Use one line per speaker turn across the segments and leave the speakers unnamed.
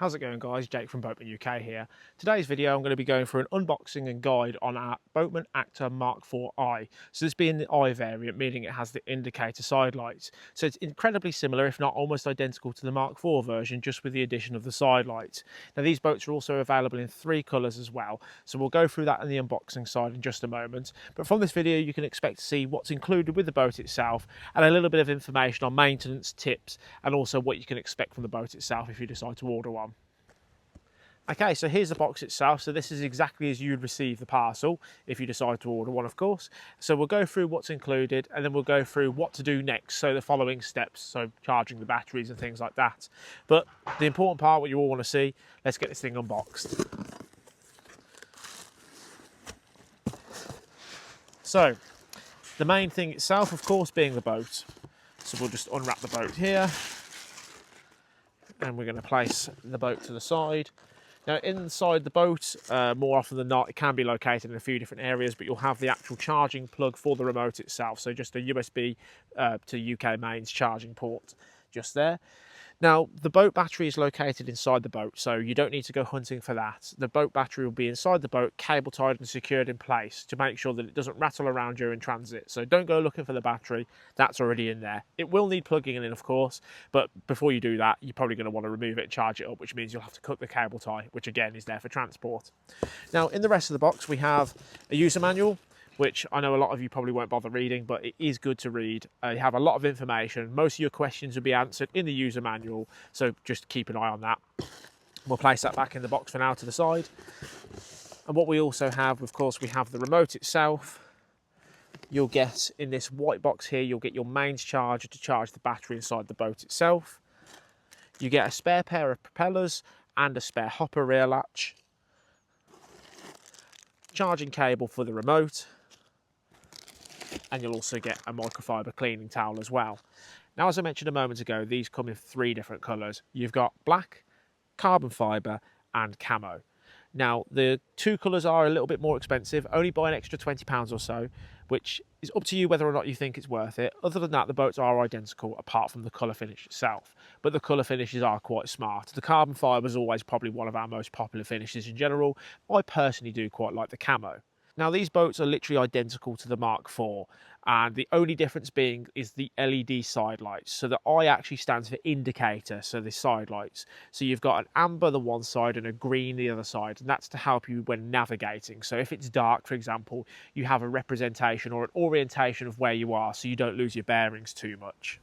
How's it going, guys? Jake from Boatman UK here. Today's video I'm going to be going through an unboxing and guide on our Boatman Actor MK4i. So this being the I variant, meaning it has the indicator side lights. So it's incredibly similar, if not almost identical to the Mark IV version, just with the addition of the side lights. Now these boats are also available in 3 colours as well, so we'll go through that in the unboxing side in just a moment. But from this video you can expect to see what's included with the boat itself and a little bit of information on maintenance, tips, and also what you can expect from the boat itself if you decide to order one. Okay, so here's the box itself. So this is exactly as you'd receive the parcel if you decide to order one, of course. So we'll go through what's included and then we'll go through what to do next. So the following steps, so charging the batteries and things like that. But the important part, what you all want to see, let's get this thing unboxed. So the main thing itself, of course, being the boat. So we'll just unwrap the boat here and we're going to place the boat to the side. Now inside the boat, more often than not, it can be located in a few different areas, but you'll have the actual charging plug for the remote itself. So just a USB to UK mains charging port just there. Now, the boat battery is located inside the boat, so you don't need to go hunting for that. The boat battery will be inside the boat, cable tied and secured in place to make sure that it doesn't rattle around during transit. So don't go looking for the battery, that's already in there. It will need plugging in, of course, but before you do that, you're probably going to want to remove it and charge it up, which means you'll have to cut the cable tie, which again is there for transport. Now, in the rest of the box, we have a user manual, which I know a lot of you probably won't bother reading, but it is good to read. You have a lot of information. Most of your questions will be answered in the user manual, so just keep an eye on that. We'll place that back in the box for now to the side. And what we also have, of course, we have the remote itself. You'll get, in this white box here, you'll get your mains charger to charge the battery inside the boat itself. You get a spare pair of propellers and a spare hopper rear latch. Charging cable for the remote. And you'll also get a microfiber cleaning towel as well. Now, as I mentioned a moment ago, these come in 3 different colours. You've got black, carbon fibre and camo. Now, the 2 colours are a little bit more expensive, only by an extra £20 or so, which is up to you whether or not you think it's worth it. Other than that, the boats are identical apart from the colour finish itself, but the colour finishes are quite smart. The carbon fibre is always probably one of our most popular finishes in general. I personally do quite like the camo. Now, these boats are literally identical to the Mark IV, and the only difference being is the LED side lights. So the I actually stands for indicator, so the side lights. So you've got an amber the one side and a green the other side, and that's to help you when navigating. So if it's dark, for example, you have a representation or an orientation of where you are, so you don't lose your bearings too much.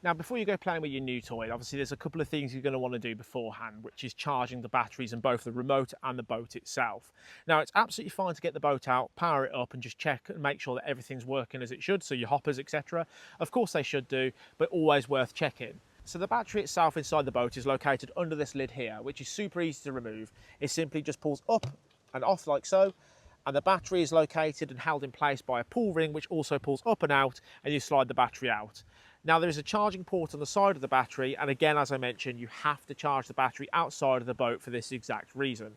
Now, before you go playing with your new toy, obviously there's a couple of things you're going to want to do beforehand, which is charging the batteries in both the remote and the boat itself. Now, it's absolutely fine to get the boat out, power it up and just check and make sure that everything's working as it should, so your hoppers, etc. Of course they should do, but always worth checking. So the battery itself inside the boat is located under this lid here, which is super easy to remove. It simply just pulls up and off like so, and the battery is located and held in place by a pull ring, which also pulls up and out, and you slide the battery out. Now, there is a charging port on the side of the battery, and again, as I mentioned, you have to charge the battery outside of the boat for this exact reason.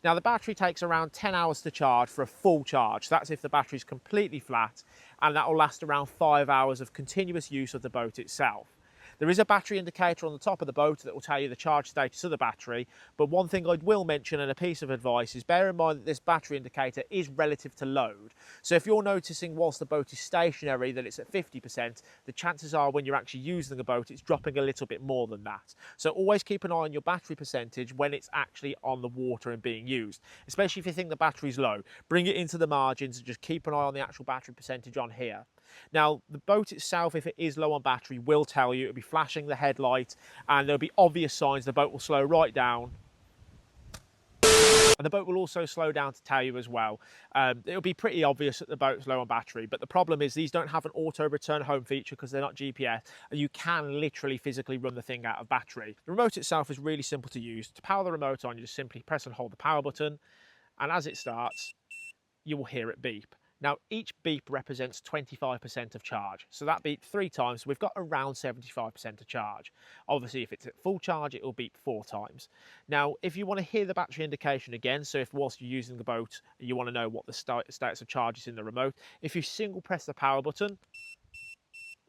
Now, the battery takes around 10 hours to charge for a full charge. That's if the battery is completely flat, and that will last around 5 hours of continuous use of the boat itself. There is a battery indicator on the top of the boat that will tell you the charge status of the battery, but one thing I will mention, and a piece of advice, is bear in mind that this battery indicator is relative to load. So if you're noticing whilst the boat is stationary that it's at 50%, the chances are when you're actually using the boat, it's dropping a little bit more than that. So always keep an eye on your battery percentage when it's actually on the water and being used, especially if you think the battery's low. Bring it into the margins and just keep an eye on the actual battery percentage on here. Now, the boat itself, if it is low on battery, will tell you. It'll be flashing the headlight, and there'll be obvious signs the boat will slow right down. And the boat will also slow down to tell you as well. It'll be pretty obvious that the boat's low on battery, but the problem is these don't have an auto return home feature because they're not GPS, and you can literally physically run the thing out of battery. The remote itself is really simple to use. To power the remote on, you just simply press and hold the power button, and as it starts, you will hear it beep. Now, each beep represents 25% of charge. So that beep 3 times, so we've got around 75% of charge. Obviously, if it's at full charge, it will beep 4 times. Now, if you want to hear the battery indication again, so if whilst you're using the boat, you want to know what the status of charge is in the remote, if you single press the power button,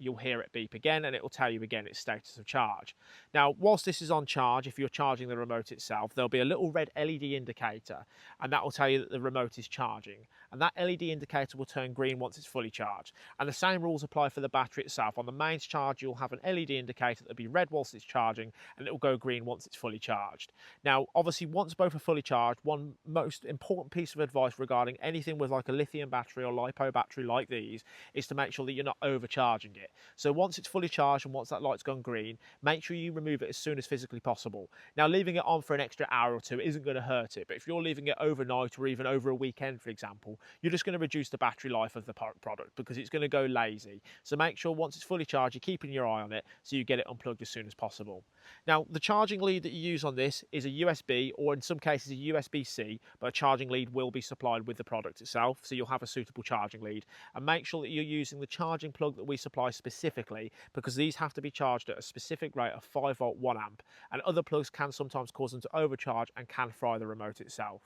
you'll hear it beep again, and it will tell you again its status of charge. Now, whilst this is on charge, if you're charging the remote itself, there'll be a little red LED indicator, and that will tell you that the remote is charging. And that LED indicator will turn green once it's fully charged. And the same rules apply for the battery itself. On the mains charge, you'll have an LED indicator that'll be red whilst it's charging, and it will go green once it's fully charged. Now, obviously, once both are fully charged, one most important piece of advice regarding anything with like a lithium battery or LiPo battery like these is to make sure that you're not overcharging it. So once it's fully charged and once that light's gone green, make sure you remove it as soon as physically possible. Now, leaving it on for an extra hour or two isn't going to hurt it, but if you're leaving it overnight or even over a weekend, for example, you're just going to reduce the battery life of the product because it's going to go lazy. So make sure once it's fully charged, you're keeping your eye on it so you get it unplugged as soon as possible. Now, the charging lead that you use on this is a USB, or in some cases a USB-C, but a charging lead will be supplied with the product itself, so you'll have a suitable charging lead. And make sure that you're using the charging plug that we supply specifically, because these have to be charged at a specific rate of 5 volt 1 amp, and other plugs can sometimes cause them to overcharge and can fry the remote itself.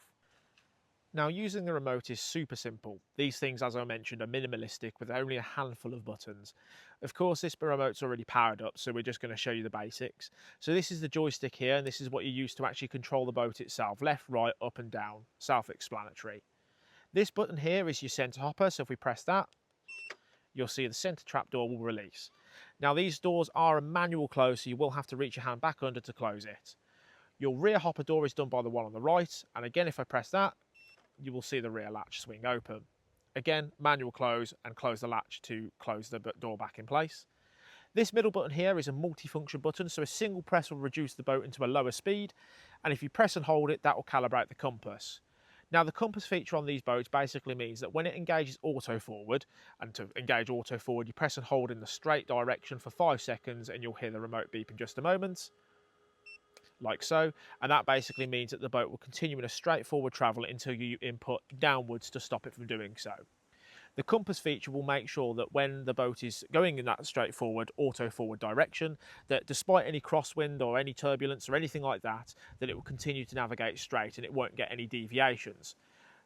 Now, using the remote is super simple. These things, as I mentioned, are minimalistic with only a handful of buttons. Of course, this remote's already powered up, so we're just going to show you the basics. So this is the joystick here, and this is what you use to actually control the boat itself. Left, right, up and down. Self-explanatory. This button here is your center hopper, so if we press that, you'll see the center trap door will release. Now, these doors are a manual close, so you will have to reach your hand back under to close it. Your rear hopper door is done by the one on the right, and again, if I press that, you will see the rear latch swing open. Again, manual close, and close the latch to close the door back in place. This middle button here is a multi-function button, so a single press will reduce the boat into a lower speed, and if you press and hold it, that will calibrate the compass. Now, the compass feature on these boats basically means that when it engages auto forward, and to engage auto forward, you press and hold in the straight direction for 5 seconds, and you'll hear the remote beep in just a moment, like so, and that basically means that the boat will continue in a straightforward travel until you input downwards to stop it from doing so. The compass feature will make sure that when the boat is going in that straightforward auto forward direction, that despite any crosswind or any turbulence or anything like that, that it will continue to navigate straight and it won't get any deviations.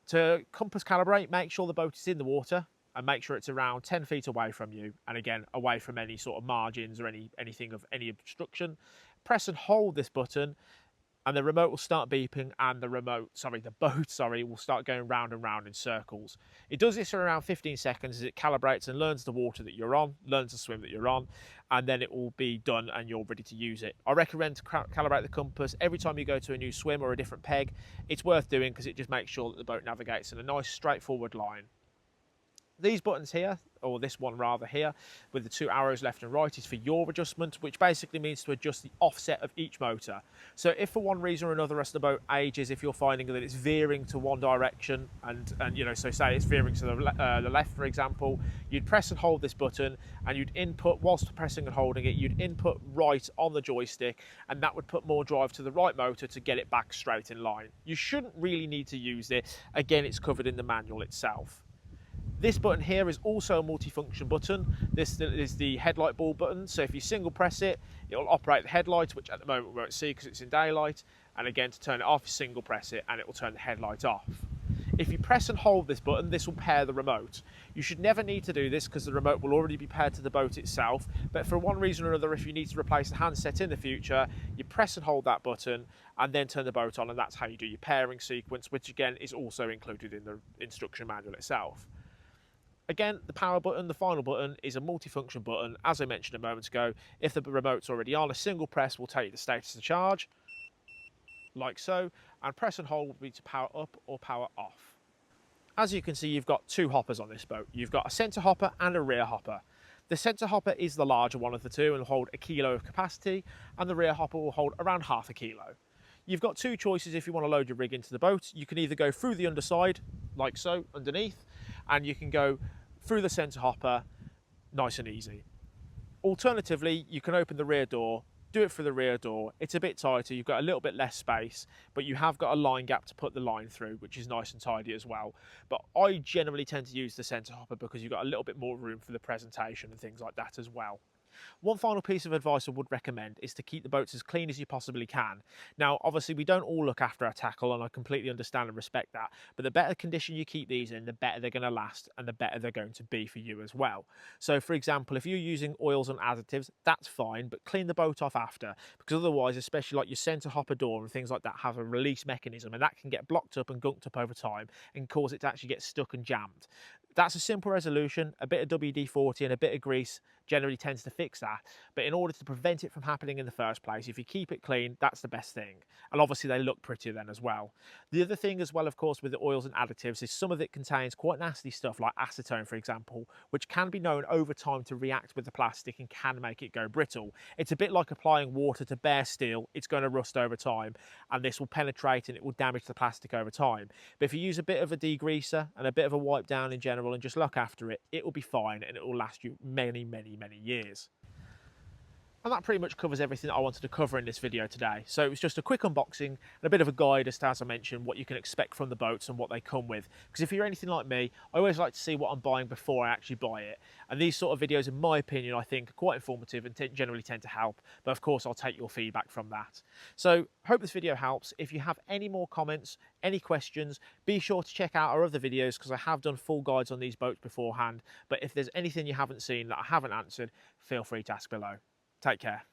To compass calibrate, make sure the boat is in the water and make sure it's around 10 feet away from you, and again away from any sort of margins or anything of any obstruction. Press and hold this button and the remote will start beeping, and the boat will start going round and round in circles. It does this for around 15 seconds as it calibrates and learns the water that you're on, learns the swim that you're on, and then it will be done and you're ready to use it. I recommend to calibrate the compass every time you go to a new swim or a different peg. It's worth doing because it just makes sure that the boat navigates in a nice straightforward line. These buttons here, or this one rather here, with the 2 arrows left and right, is for yaw adjustment, which basically means to adjust the offset of each motor. So if for one reason or another as the boat ages, if you're finding that it's veering to one direction, and you know, so say it's veering to the left, for example, you'd press and hold this button, and you'd input, whilst pressing and holding it, you'd input right on the joystick, and that would put more drive to the right motor to get it back straight in line. You shouldn't really need to use it. Again, it's covered in the manual itself. This button here is also a multifunction button. This is the headlight ball button. So if you single press it, it will operate the headlight, which at the moment we won't see because it's in daylight. And again, to turn it off, single press it and it will turn the headlight off. If you press and hold this button, this will pair the remote. You should never need to do this because the remote will already be paired to the boat itself. But for one reason or another, if you need to replace the handset in the future, you press and hold that button and then turn the boat on, and that's how you do your pairing sequence, which again is also included in the instruction manual itself. Again, the power button, the final button, is a multifunction button. As I mentioned a moment ago, if the remote's already on, a single press will tell you the status of charge, like so, and press and hold will be to power up or power off. As you can see, you've got two hoppers on this boat. You've got a centre hopper and a rear hopper. The centre hopper is the larger one of the two and will hold 1 kilo of capacity, and the rear hopper will hold around 0.5 kilo. You've got two choices if you want to load your rig into the boat. You can either go through the underside, like so, underneath, and you can go through the centre hopper, nice and easy. Alternatively, you can open the rear door, do it through the rear door. It's a bit tighter, you've got a little bit less space, but you have got a line gap to put the line through, which is nice and tidy as well. But I generally tend to use the centre hopper because you've got a little bit more room for the presentation and things like that as well. One final piece of advice I would recommend is to keep the boats as clean as you possibly can. Now, obviously, we don't all look after our tackle, and I completely understand and respect that, but the better condition you keep these in, the better they're going to last and the better they're going to be for you as well. So, for example, if you're using oils and additives, that's fine, but clean the boat off after, because otherwise, especially like your centre hopper door and things like that, have a release mechanism, and that can get blocked up and gunked up over time and cause it to actually get stuck and jammed. That's a simple resolution. A bit of WD-40 and a bit of grease generally tends to fix that. But in order to prevent it from happening in the first place, if you keep it clean, that's the best thing. And obviously they look prettier then as well. The other thing as well, of course, with the oils and additives is some of it contains quite nasty stuff like acetone, for example, which can be known over time to react with the plastic and can make it go brittle. It's a bit like applying water to bare steel. It's going to rust over time, and this will penetrate and it will damage the plastic over time. But if you use a bit of a degreaser and a bit of a wipe down in general and just look after it, it will be fine and it will last you many, many, many years. And that pretty much covers everything that I wanted to cover in this video today. So it was just a quick unboxing and a bit of a guide as to, as I mentioned, what you can expect from the boats and what they come with. Because if you're anything like me, I always like to see what I'm buying before I actually buy it. And these sort of videos, in my opinion, I think are quite informative and generally tend to help. But of course, I'll take your feedback from that. So hope this video helps. If you have any more comments, any questions, be sure to check out our other videos, because I have done full guides on these boats beforehand. But if there's anything you haven't seen that I haven't answered, feel free to ask below. Take care.